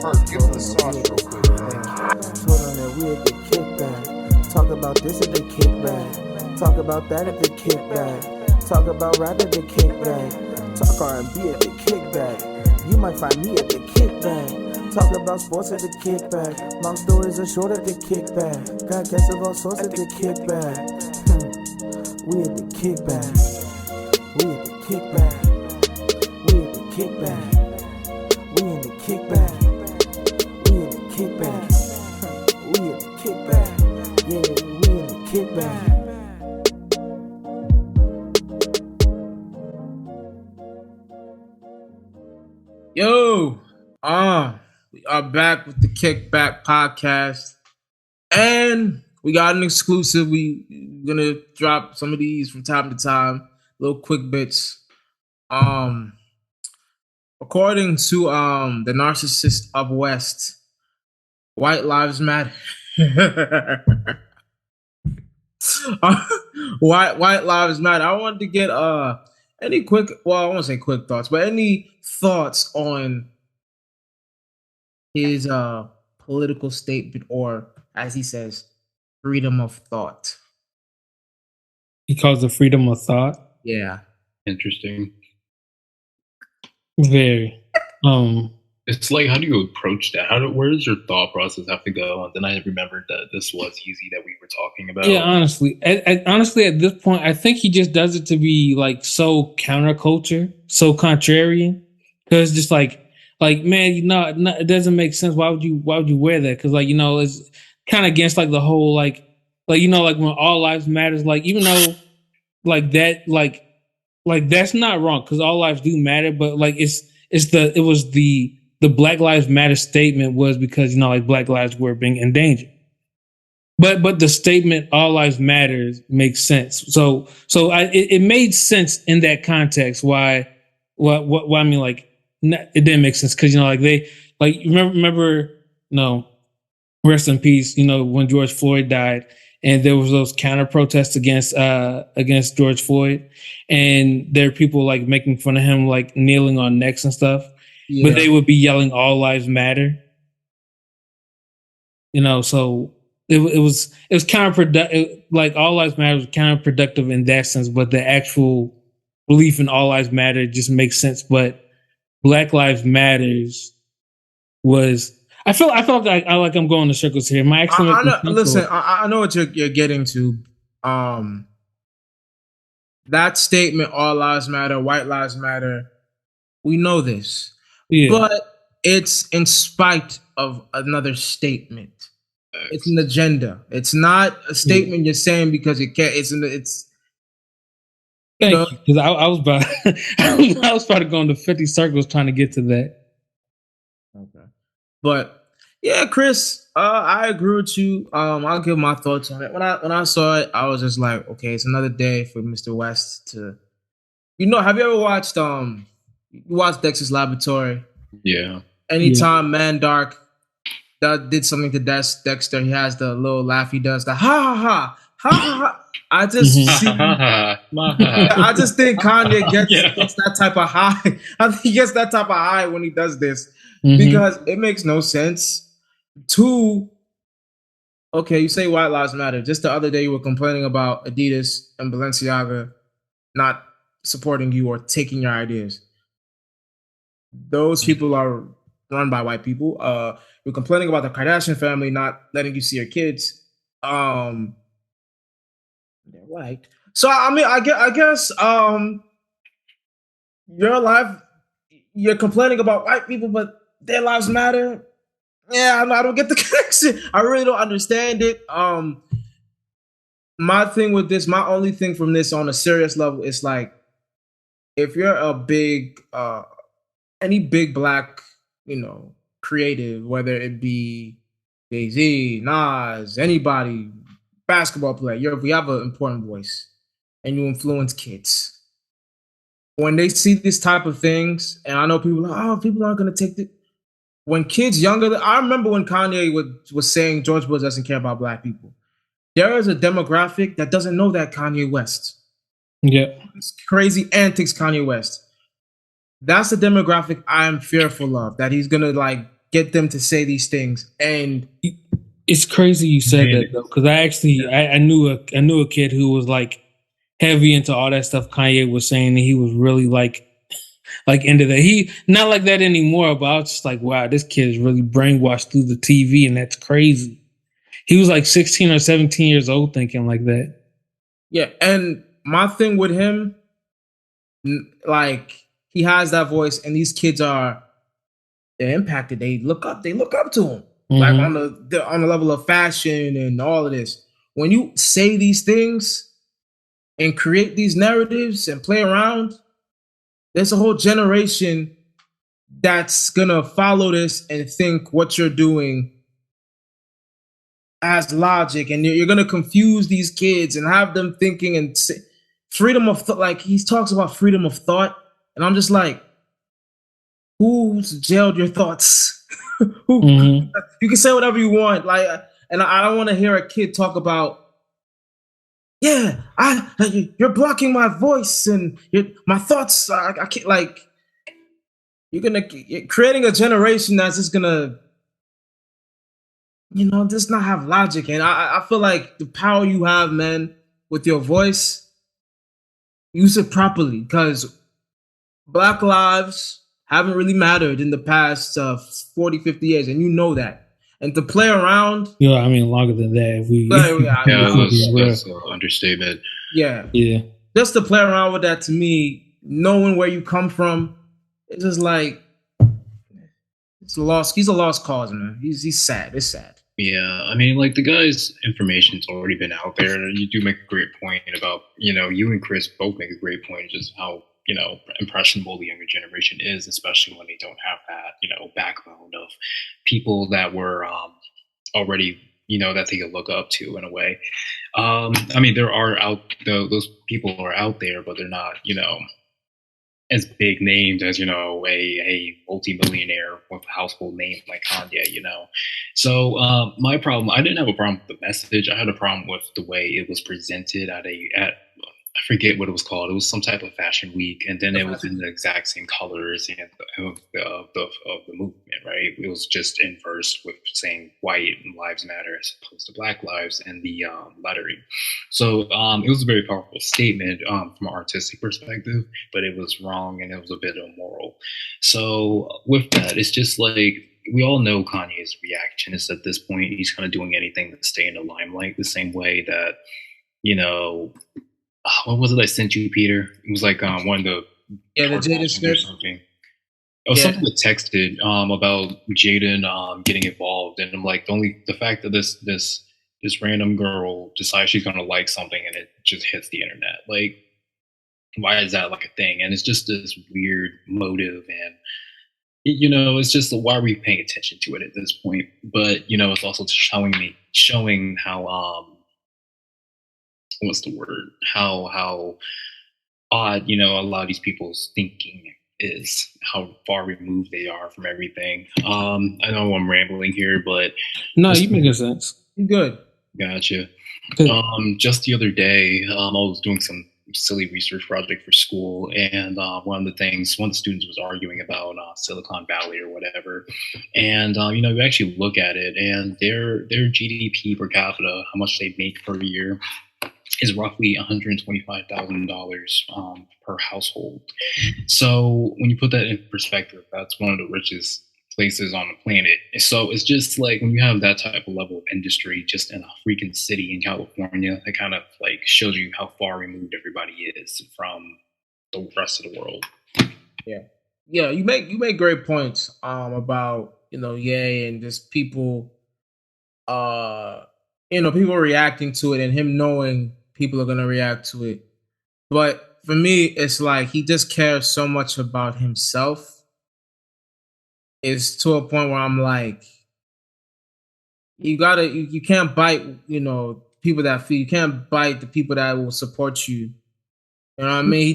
Give him the sauce real quick. Told on that we at the kickback. Talk about this at the kickback. Talk about that at the kickback. Talk about rap at the kickback. Talk R&B at the kickback. You might find me at the kickback. Talk about sports at the kickback. Long stories are short at the kickback. Got guests of all sorts at the kickback. We at the kickback. We at the kickback. We at the kickback. We in the kickback. We in the kickback. We in the kickback. Yeah, we in the kickback. Yo, we are back with the Kickback Podcast, and we got an exclusive. We're gonna drop some of these from time to time, little quick bits. According to the narcissist of West, white lives matter. White lives matter. I wanted to get any quick, well, I won't say quick thoughts, but any thoughts on his political statement, or as he says, freedom of thought. He calls it freedom of thought. Yeah. Interesting. Very. It's like, how do you approach that? Where does your thought process have to go? And then I remembered that this was easy that we were talking about. Yeah, honestly, honestly, at this point, I think he just does it to be like so counterculture, so contrarian. Because just like man, it doesn't make sense. Why would you wear that? Because it's kind of against like the whole like when all lives matters. Like even though like that like that's not wrong because all lives do matter, but like it was the Black Lives Matter statement was because Black lives were being endangered. But the statement "all lives matters" makes sense. So it made sense in that context. Why I mean it didn't make sense because they remember rest in peace. When George Floyd died and there was those counter protests against George Floyd, and there are people making fun of him kneeling on necks and stuff. Yeah. But they would be yelling "all lives matter." So it was counterproductive. All lives matter was counterproductive in that sense, but the actual belief in all lives matter just makes sense. But Black Lives Matters was. I feel like I'm going in circles here. My listen, I know what you're getting to. That statement, "all lives matter," "white lives matter," we know this. Yeah. But it's in spite of another statement. It's an agenda. It's not a statement you're saying because it can't. It's. Thank you, because I was about I was about to go into 50 circles trying to get to that. Okay, but yeah, Chris, I agree with you. I'll give my thoughts on it. When I saw it, I was just like, okay, it's another day for Mr. West to. Have you ever watched you watched Dexter's Laboratory? Yeah. Anytime Mandark did something to Dexter, he has the little laugh he does, the ha ha ha ha ha ha. I just think Kanye gets that type of high. I think he gets that type of high when he does this because it makes no sense. Two, okay, you say white lives matter. Just the other day you were complaining about Adidas and Balenciaga not supporting you or taking your ideas. Those people are run by white people. You're complaining about the Kardashian family not letting you see your kids. They're white. So I mean, I guess your life, you're complaining about white people, but their lives matter. Yeah, I don't get the connection. I really don't understand it. My thing with this, my only thing from this on a serious level is if you're a big any big black, creative, whether it be Jay-Z, Nas, anybody, basketball player, if you have an important voice and you influence kids, when they see this type of things, and I know people are people aren't going to take it. When kids younger, I remember when Kanye was saying George Bush doesn't care about black people. There is a demographic that doesn't know that Kanye West. Yeah. It's crazy antics Kanye West. That's the demographic I'm fearful of, that he's going to get them to say these things. And it's crazy you said that though, because I knew a kid who was like heavy into all that stuff Kanye was saying, and he was really like into that. He not like that anymore, but I was just like, wow, this kid is really brainwashed through the TV, and that's crazy. He was like 16 or 17 years old thinking like that. yeah, and my thing with him, like he has that voice, and these kids they're impacted. They look up to him, like on the level of fashion and all of this. When you say these things and create these narratives and play around, there's a whole generation that's gonna follow this and think what you're doing as logic, and you're gonna confuse these kids and have them thinking and say, freedom of thought. Like he talks about freedom of thought, and I'm just like, who's jailed your thoughts? You can say whatever you want, like, and I don't want to hear a kid talk about, yeah, you're blocking my voice and my thoughts. I can't, like, you're creating a generation that's just gonna, just not have logic. And I feel like the power you have, man, with your voice, use it properly, because Black lives haven't really mattered in the past 40, 50 years, and you know that. And to play around, I mean, longer than that. That's an understatement. Yeah, just to play around with that, to me, knowing where you come from, it's just like he's a lost cause, man. He's sad. It's sad. Yeah, I mean, like the guy's information's already been out there, and you do make a great point about, you and Chris both make a great point just how, impressionable the younger generation is, especially when they don't have that, background of people that were already, that they could look up to in a way. I mean, there are those people are out there, but they're not, as big named as, a multimillionaire with a household name like Kanye, So my problem, I didn't have a problem with the message. I had a problem with the way it was presented at I forget what it was called. It was some type of fashion week, and then it was in the exact same colors of the movement, right? It was just inverse with saying white lives matter as opposed to black lives and the lettering. So it was a very powerful statement from an artistic perspective, but it was wrong and it was a bit immoral. So with that, it's just like, we all know Kanye's reactionist at this point. He's kind of doing anything to stay in the limelight, the same way that, what was it I sent you, Peter? It was like one of the the Jaden Smith. Something. It was something that texted about Jaden getting involved, and I'm like, the fact that this random girl decides she's gonna like something and it just hits the internet, like, why is that like a thing? And it's just this weird motive, and it's just, why are we paying attention to it at this point? But it's also showing how what's the word? How odd, a lot of these people's thinking is, how far removed they are from everything. I know I'm rambling here, but no, you making sense. Good. Gotcha. Just the other day, I was doing some silly research project for school, and one of the students was arguing about Silicon Valley or whatever, and you actually look at it, and their GDP per capita, how much they make per year, is roughly $125,000 per household. So when you put that in perspective, that's one of the richest places on the planet. So it's just like, when you have that type of level of industry just in a freaking city in California, it kind of like shows you how far removed everybody is from the rest of the world. Yeah, you make great points about, Ye and just people people reacting to it, and him knowing people are going to react to it. But for me, it's like he just cares so much about himself. It's to a point where I'm like, you can't bite, people that feel, you can't bite the people that will support you. You know what I mean? He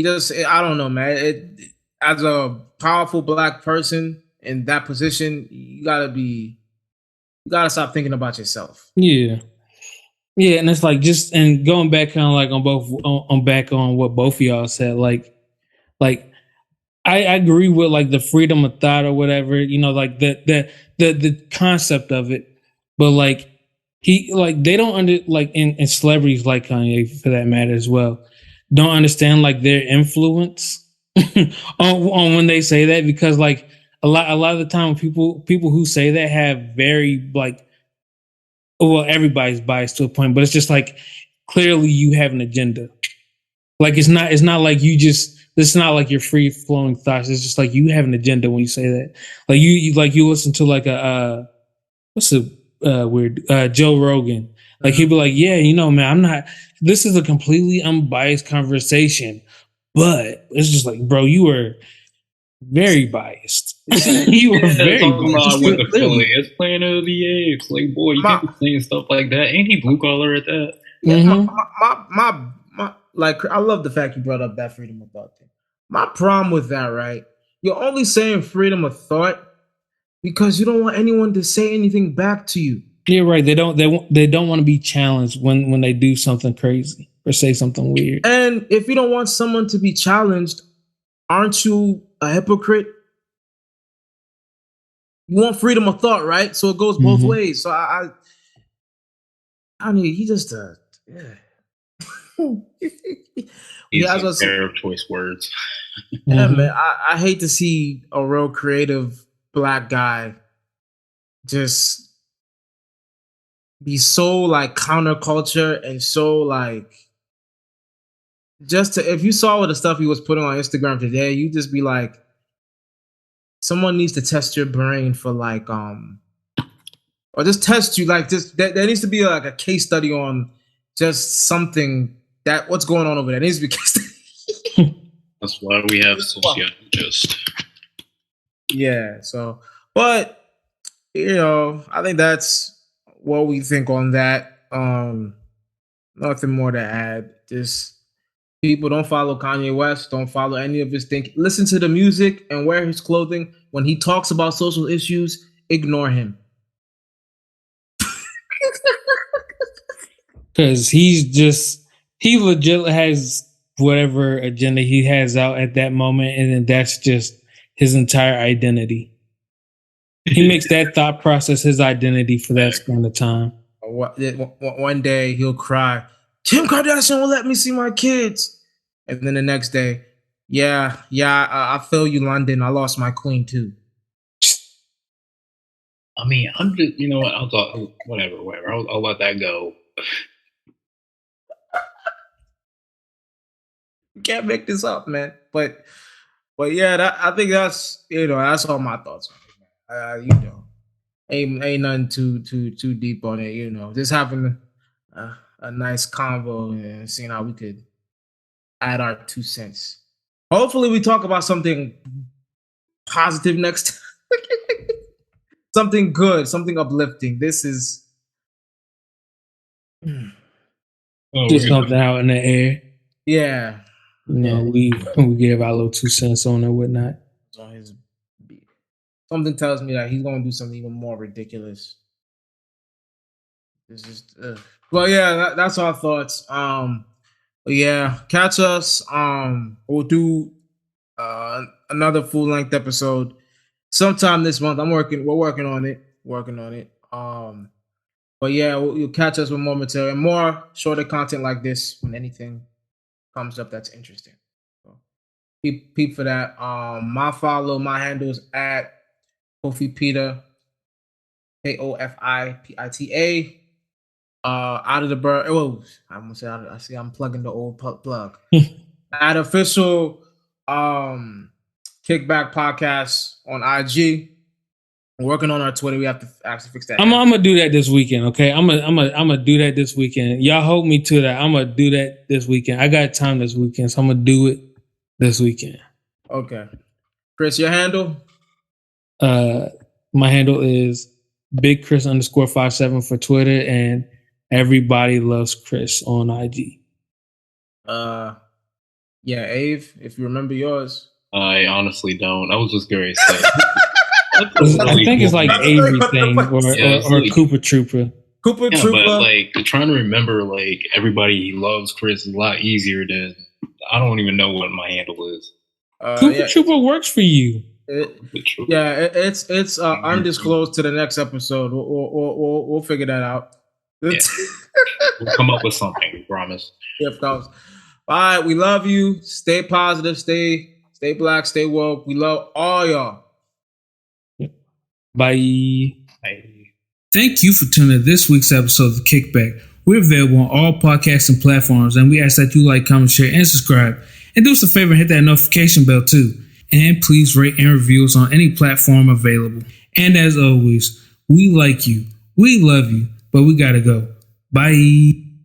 just, I don't know, man. As a powerful Black person in that position, you gotta stop thinking about yourself. Yeah, and it's like, and going back kind of like on what both of y'all said, like I agree with like the freedom of thought or whatever, like the concept of it. But like he like they don't like in celebrities like Kanye for that matter as well, don't understand like their influence on when they say that, because like a lot of the time people who say that have very like, well, everybody's biased to a point, but it's just like clearly you have an agenda. Like it's not like it's not like your free flowing thoughts. It's just like you have an agenda when you say that. Like you listen to like a what's a weird Joe Rogan. Like he'd be like, yeah, man, I'm not. This is a completely unbiased conversation, but it's just like, bro, you were very biased. You were very talking biased. about with the Clearly. Philly, it's Planet of the Apes. Like, boy, you can't be saying stuff like that. Ain't he blue collar at that? Yeah, my like I love the fact you brought up that freedom of thought thing. My problem with that, right? You're only saying freedom of thought because you don't want anyone to say anything back to you. You're right. They don't want to be challenged when they do something crazy or say something weird. And if you don't want someone to be challenged, aren't you a hypocrite? You want freedom of thought, right? So it goes both ways. So I mean, he just yeah. He's a pair of choice words. Yeah, man. I hate to see a real creative black guy just be so like counterculture and so like if you saw the stuff he was putting on Instagram today, you just be like, someone needs to test your brain for like or just test you like just there needs to be like a case study on just something that what's going on over there. There needs to be a case study. That's why we have sociologists. Yeah, so but I think that's what we think on that. Nothing more to add. Just people don't follow Kanye West, don't follow any of his thinking. Listen to the music and wear his clothing. When he talks about social issues, ignore him. Because he legit has whatever agenda he has out at that moment, and then that's just his entire identity. He makes that thought process his identity for that span of time. One day he'll cry, Kim Kardashian won't let me see my kids. And then the next day, I feel you, London. I lost my queen too. I mean, I'm just, you know what? I'll talk, whatever. I'll let that go. You can't make this up, man. But yeah, I think that's that's all my thoughts on it. Ain't nothing too deep on it. Just having a nice convo and seeing how we could add our 2 cents. Hopefully, we talk about something positive next time. Something good, something uplifting. This is just something out in the air. Yeah. We give our little 2 cents on it, whatnot. On his beat. Something tells me that he's gonna do something even more ridiculous. It's just well, yeah, that's our thoughts. But yeah, catch us. We'll do another full length episode sometime this month. We're working on it. But yeah, you'll catch us with more material and more shorter content like this when anything comes up that's interesting. So peep for that. My handle is at Kofi Pita, KOFIPITA. Out of the bird. Oh, I'm gonna say I see I'm plugging the old plug. At official Kickback Podcast on IG. We're working on our Twitter. We have to actually fix that. I'm gonna do that this weekend. Okay, I'm gonna do that this weekend. Y'all hold me to that. I'm gonna do that this weekend. I got time this weekend, so I'm gonna do it this weekend. Okay, Chris, your handle? My handle is Big Chris _57 for Twitter, and Everybody Loves Chris on IG. Yeah, Ave, if you remember yours. I honestly don't. I was just going to say. I think it's like Avery thing or Cooper Trooper. Cooper Trooper. But like trying to remember Everybody Loves Chris is a lot easier than I don't even know what my handle is. Cooper Trooper works for you. It's undisclosed to the next episode. We'll figure that out. Yeah. We'll come up with something. We promise. Yeah, of course. All right, we love you. Stay positive. Stay black. Stay woke. We love all y'all. Bye. Thank you for tuning in to this week's episode of The Kickback. We're available on all podcasting platforms, and we ask that you like, comment, share, and subscribe. And do us a favor and hit that notification bell too. And please rate and review us on any platform available. And as always, we like you, we love you, but we gotta go. Bye.